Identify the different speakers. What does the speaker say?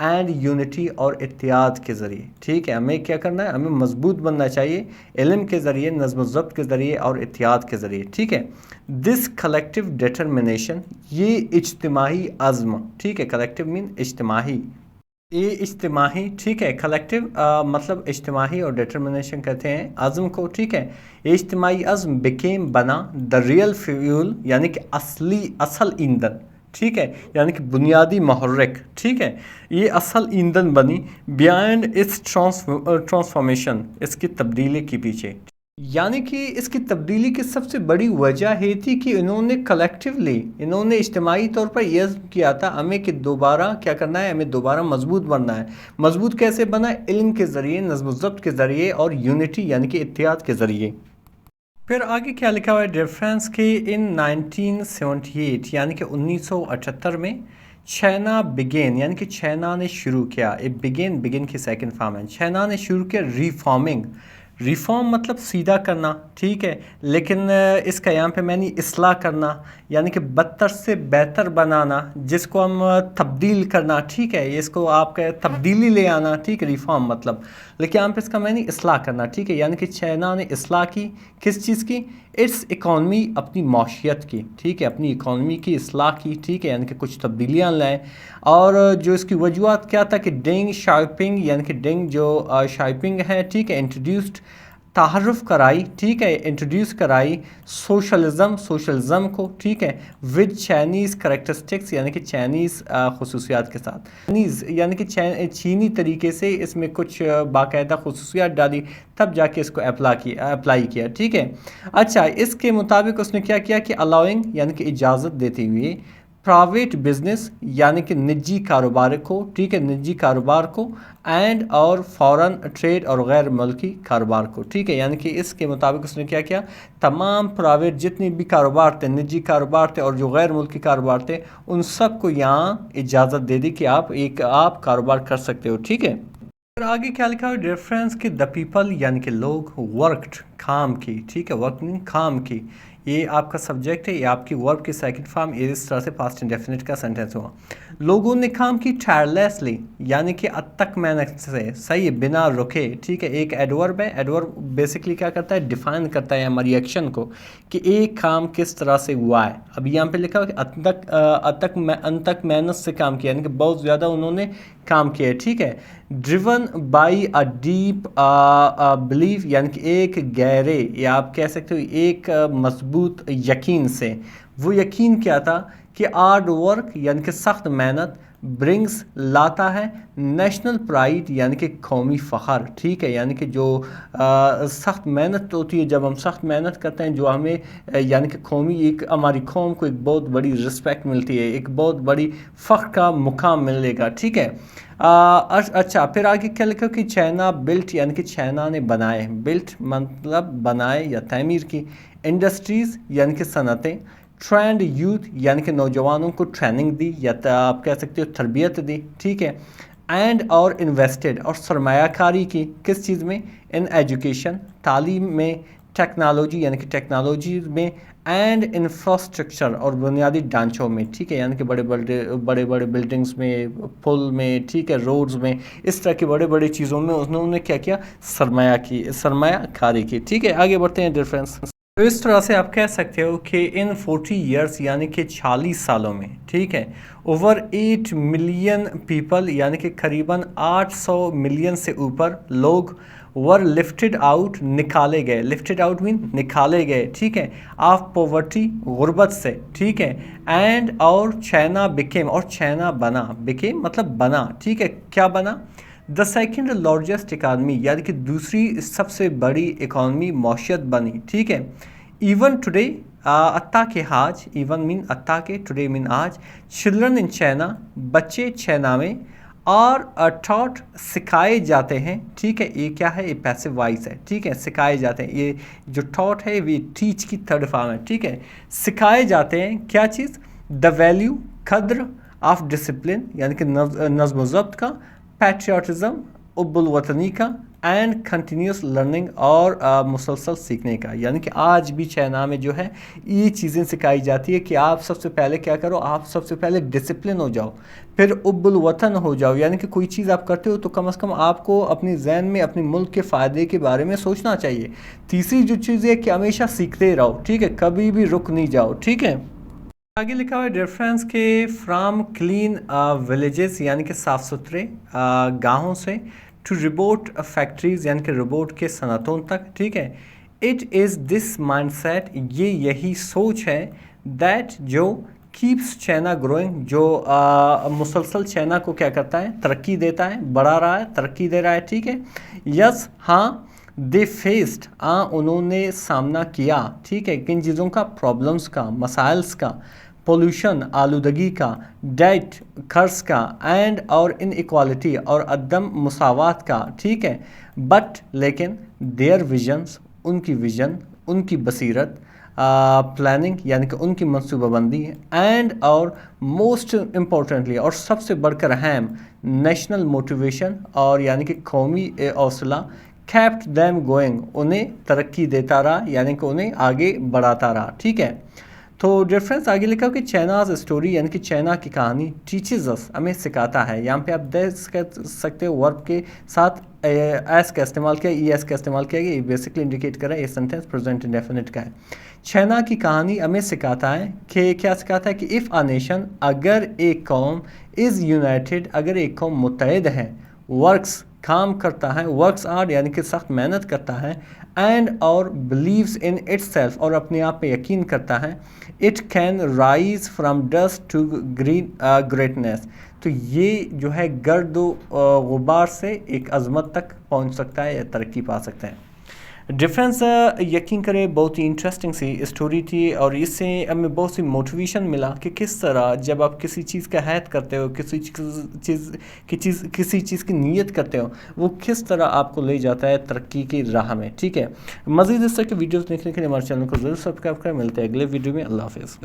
Speaker 1: And unity اور اتحاد کے ذریعے. ٹھیک ہے, ہمیں کیا کرنا ہے, ہمیں مضبوط بننا چاہیے علم کے ذریعے, نظم و ضبط کے ذریعے اور اتحاد کے ذریعے. ٹھیک ہے, دس کلیکٹیو ڈیٹرمنیشن, یہ اجتماعی عزم. ٹھیک ہے, کلیکٹیو مین اجتماعی, یہ اجتماعی. ٹھیک ہے, کلیکٹیو مطلب اجتماعی اور ڈیٹرمنیشن کہتے ہیں عزم کو. ٹھیک ہے, یہ اجتماعی عزم بیکیم بنا دا ریئل فیول, یعنی کہ اصل ایندھن. ٹھیک ہے, یعنی کہ بنیادی محرک. ٹھیک ہے, یہ اصل ایندھن بنی بیہائنڈ اٹس ٹرانسفارمیشن, اس کی تبدیلی کے پیچھے. یعنی کہ اس کی تبدیلی کی سب سے بڑی وجہ یہ تھی کہ انہوں نے کلیکٹیولی, انہوں نے اجتماعی طور پر یہ عزم کیا تھا ہمیں کہ دوبارہ کیا کرنا ہے, ہمیں دوبارہ مضبوط بننا ہے. مضبوط کیسے بنا؟ علم کے ذریعے, نظم و ضبط کے ذریعے اور یونٹی یعنی کہ اتحاد کے ذریعے. پھر آگے کیا لکھا ہوا ہے ڈیفرنس کے ان 1978 یعنی کہ 1978 میں چائنا بگین, یعنی کہ چائنا نے شروع کیا. بگین کی سیکنڈ فارم ہے. چائنا نے شروع کیا ریفارمنگ. ریفارم مطلب سیدھا کرنا. ٹھیک ہے, لیکن اس کا یہاں پہ میں نے اصلاح کرنا, یعنی کہ بدتر سے بہتر بنانا, جس کو ہم تبدیل کرنا. ٹھیک ہے, اس کو آپ کا تبدیلی لے آنا. ٹھیک ہے, ریفارم مطلب, لیکن یہاں پہ اس کا میں نے اصلاح کرنا. ٹھیک ہے, یعنی کہ چائنا نے اصلاح کی. کس چیز کی؟ اٹس اکانومی, اپنی معاشیت کی. ٹھیک ہے, اپنی اکانومی کی اصلاح کی. ٹھیک ہے, یعنی کہ کچھ تبدیلیاں لائیں. اور جو اس کی وجوہات کیا تھا کہ ڈینگ شاپنگ, یعنی کہ ڈینگ جو شاپنگ ہے. ٹھیک ہے, انٹروڈیوسڈ, تعارف کرائی. ٹھیک ہے, انٹروڈیوس کرائی سوشلزم کو. ٹھیک ہے, ود چائنیز کریکٹرسٹکس, یعنی کہ چائنیز خصوصیات کے ساتھ. چائنیز یعنی کہ چینی طریقے سے اس میں کچھ باقاعدہ خصوصیات ڈالی, تب جا کے اس کو اپلائی کیا. ٹھیک ہے, اچھا, اس کے مطابق اس نے کیا کیا کہ الاؤنگ یعنی کہ اجازت دیتے ہوئے پرائیویٹ بزنس یعنی کہ نجی کاروبار کو. ٹھیک ہے, نجی کاروبار کو, اینڈ اور فورن ٹریڈ اور غیر ملکی کاروبار کو. ٹھیک ہے, یعنی کہ اس کے مطابق اس نے کیا کیا, تمام پرائیویٹ جتنے بھی کاروبار تھے, نجی کاروبار تھے اور جو غیر ملکی کاروبار تھے, ان سب کو یہاں اجازت دے دی کہ آپ کاروبار کر سکتے ہو. ٹھیک ہے, پھر آگے کیا لکھا ہے ریفرنس کہ دا پیپل یعنی کہ لوگ ورکڈ, کام کی. ٹھیک ہے, ورکنگ کام کی, یہ آپ کا سبجیکٹ ہے, یہ آپ کی ورب کی سیکنڈ فارم, یہ اس طرح سے پاسٹ انڈیفینٹ کا سینٹینس ہوا. لوگوں نے کام کی ٹائرلیسلی, یعنی کہ تک محنت سے, صحیح, بنا رکے. ٹھیک ہے, ایک ایڈورب ہے. ایڈورب بیسکلی کیا کرتا ہے, ڈیفائن کرتا ہے ہماری ایکشن کو کہ ایک کام کس طرح سے ہوا ہے. اب یہاں پہ لکھا ہوا کہ تک محنت سے کام کیا, یعنی کہ بہت زیادہ انہوں نے کام کیا ہے. ٹھیک ہے, driven by a deep belief, یعنی کہ ایک گہرے, یا آپ کہہ سکتے ہو ایک مضبوط یقین سے. وہ یقین کیا تھا کہ ہارڈ ورک یعنی کہ سخت محنت برنگز لاتا ہے نیشنل پرائیڈ, یعنی کہ قومی فخر. ٹھیک ہے, یعنی کہ جو سخت محنت ہوتی ہے, جب ہم سخت محنت کرتے ہیں, جو ہمیں یعنی کہ قومی, ایک ہماری قوم کو ایک بہت بڑی رسپیکٹ ملتی ہے, ایک بہت بڑی فخر کا مقام ملے گا. ٹھیک ہے, اچھا, پھر آگے کیا لکھا کہ چائنا بلٹ, یعنی کہ چائنا نے بنائے. بلٹ مطلب بنائے یا تعمیر کی. انڈسٹریز یعنی کہ صنعتیں. ٹرینڈ یوتھ یعنی کہ نوجوانوں کو ٹریننگ دی, یا آپ کہہ سکتے ہو تربیت دی. ٹھیک ہے, اینڈ اور انویسٹڈ, اور سرمایہ کاری کی. کس چیز میں؟ ان ایجوکیشن, تعلیم میں. ٹیکنالوجی یعنی کہ ٹیکنالوجیز میں. اینڈ انفراسٹرکچر, اور بنیادی ڈھانچوں میں. ٹھیک ہے, یعنی کہ بڑے بڑے بلڈنگز میں, پل میں. ٹھیک ہے, روڈز میں, اس طرح کی بڑے چیزوں میں انہوں نے کیا کیا, سرمایہ کاری کی. ٹھیک ہے, آگے بڑھتے ہیں ڈیفرنس. تو اس طرح سے آپ کہہ سکتے ہو کہ ان 40 ایئرس یعنی کہ 40 سالوں میں, ٹھیک ہے, اوور 8 ملین پیپل, یعنی کہ قریباً 800 ملین سے اوپر لوگ ور لفٹڈ آؤٹ, نکالے گئے. لفٹڈ آؤٹ مین نکالے گئے. ٹھیک ہے, آف پاورٹی, غربت سے. ٹھیک ہے, اینڈ اور چائنا بکیم, اور چائنا بنا. بکیم مطلب بنا. ٹھیک ہے, کیا بنا؟ دا سیکنڈ لارجسٹ اکانومی, یعنی کہ دوسری سب سے بڑی اکانومی, معیشت بنی. ٹھیک ہے, ایون ٹوڈے, اتا کے آج, ایون مین اتا کے, ٹوڈے مین آج. چلڈرن ان چائنا, بچے چائنا میں. اور ٹاٹ, سکھائے جاتے ہیں. ٹھیک ہے, یہ کیا ہے, یہ پیسو وائس ہے. ٹھیک ہے, سکھائے جاتے ہیں. یہ جو ٹاٹ ہے یہ ٹیچ کی تھرڈ فارم ہے. ٹھیک ہے, سکھائے جاتے ہیں کیا چیز؟ دا ویلیو, قدر آف ڈسپلن, یعنی کہ نظم و ضبط کا. پیٹریوٹزم, حب الوطنی کا. اینڈ کنٹینیوس لرننگ اور مسلسل سیکھنے کا. یعنی کہ آج بھی چائنا میں جو ہے یہ چیزیں سکھائی جاتی ہے کہ آپ سب سے پہلے کیا کرو, آپ سب سے پہلے ڈسپلن ہو جاؤ, پھر اب الوطن ہو جاؤ. یعنی کہ کوئی چیز آپ کرتے ہو تو کم از کم آپ کو اپنی ذہن میں اپنے ملک کے فائدے کے بارے میں سوچنا چاہیے. تیسری جو چیز ہے کہ ہمیشہ سیکھتے رہو, ٹھیک ہے, کبھی بھی رک نہیں جاؤ, ٹھیک ہے. آگے لکھا ہوا ہے ریفرنس کے فرام کلین ولیجز یعنی کہ صاف ستھرے گاؤں سے ٹو روبوٹ فیکٹریز یعنی کہ روبوٹ کے صنعتوں تک, ٹھیک ہے. It is this mindset, یہ یہی سوچ ہے, دیٹ جو کیپس چائنا گروئنگ, جو مسلسل چائنا کو کیا کرتا ہے, ترقی دیتا ہے, بڑھا رہا ہے, ترقی دے رہا ہے, ٹھیک ہے. یس, ہاں, دے فیسڈ, انہوں نے سامنا کیا, ٹھیک ہے, کن چیزوں کا, پرابلمس کا, مسائلس کا, پولوشن آلودگی کا, ڈیٹ قرض کا, اینڈ اور ان ایکوالٹی اور عدم مساوات کا, ٹھیک ہے. بٹ لیکن دیئر ویژنس, ان کی ویژن, ان کی بصیرت, پلاننگ یعنی کہ ان کی منصوبہ بندی, اینڈ اور موسٹ امپورٹنٹلی اور سب سے بڑھ کر اہم نیشنل موٹیویشن اور یعنی کہ قومی حوصلہ, kept them going, انہیں ترقی دیتا رہا یعنی کہ انہیں آگے بڑھاتا رہا, ٹھیک ہے. تو ریفرنس آگے لکھا کہ چائناز اسٹوری یعنی کہ چائنا کی کہانی ٹیچز اس, ہمیں سکھاتا ہے. یہاں پہ آپ دیکھ سکتے ہو ورب کے ساتھ ایس کا استعمال کیا, ای ایس کا استعمال کیا گیا, یہ بیسکلی انڈیکیٹ کر رہا ہے یہ سینٹینس پریزنٹ انڈیفینٹ کا ہے. چائنا کی کہانی ہمیں سکھاتا ہے کہ کیا سکھاتا ہے کہ اف اے نیشن, اگر ایک قوم, از یونائٹیڈ, اگر ایک قوم متحد ہے, ورکس کام کرتا ہے, ورکس آر یعنی کہ سخت محنت کرتا ہے, اینڈ اور بلیوز ان اٹ سیلف اور اپنے آپ پہ یقین کرتا ہے, it can rise from dust to greatness, تو یہ جو ہے گرد و غبار سے ایک عظمت تک پہنچ سکتا ہے یا ترقی پا سکتا ہے. ڈفرینس یقین کرے بہت ہی انٹرسٹنگ سی اسٹوری تھی, اور اس سے ہمیں بہت سی موٹیویشن ملا کہ کس طرح جب آپ کسی چیز کا عہد کرتے ہو, کسی چیز کی نیت کرتے ہو, وہ کس طرح آپ کو لے جاتا ہے ترقی کی راہ میں, ٹھیک ہے. مزید اس طرح کے ویڈیوز دیکھنے کے لیے ہمارے چینل کو ضرور سبسکرائب کریں. ملتے ہیں اگلے ویڈیو میں. اللہ حافظ.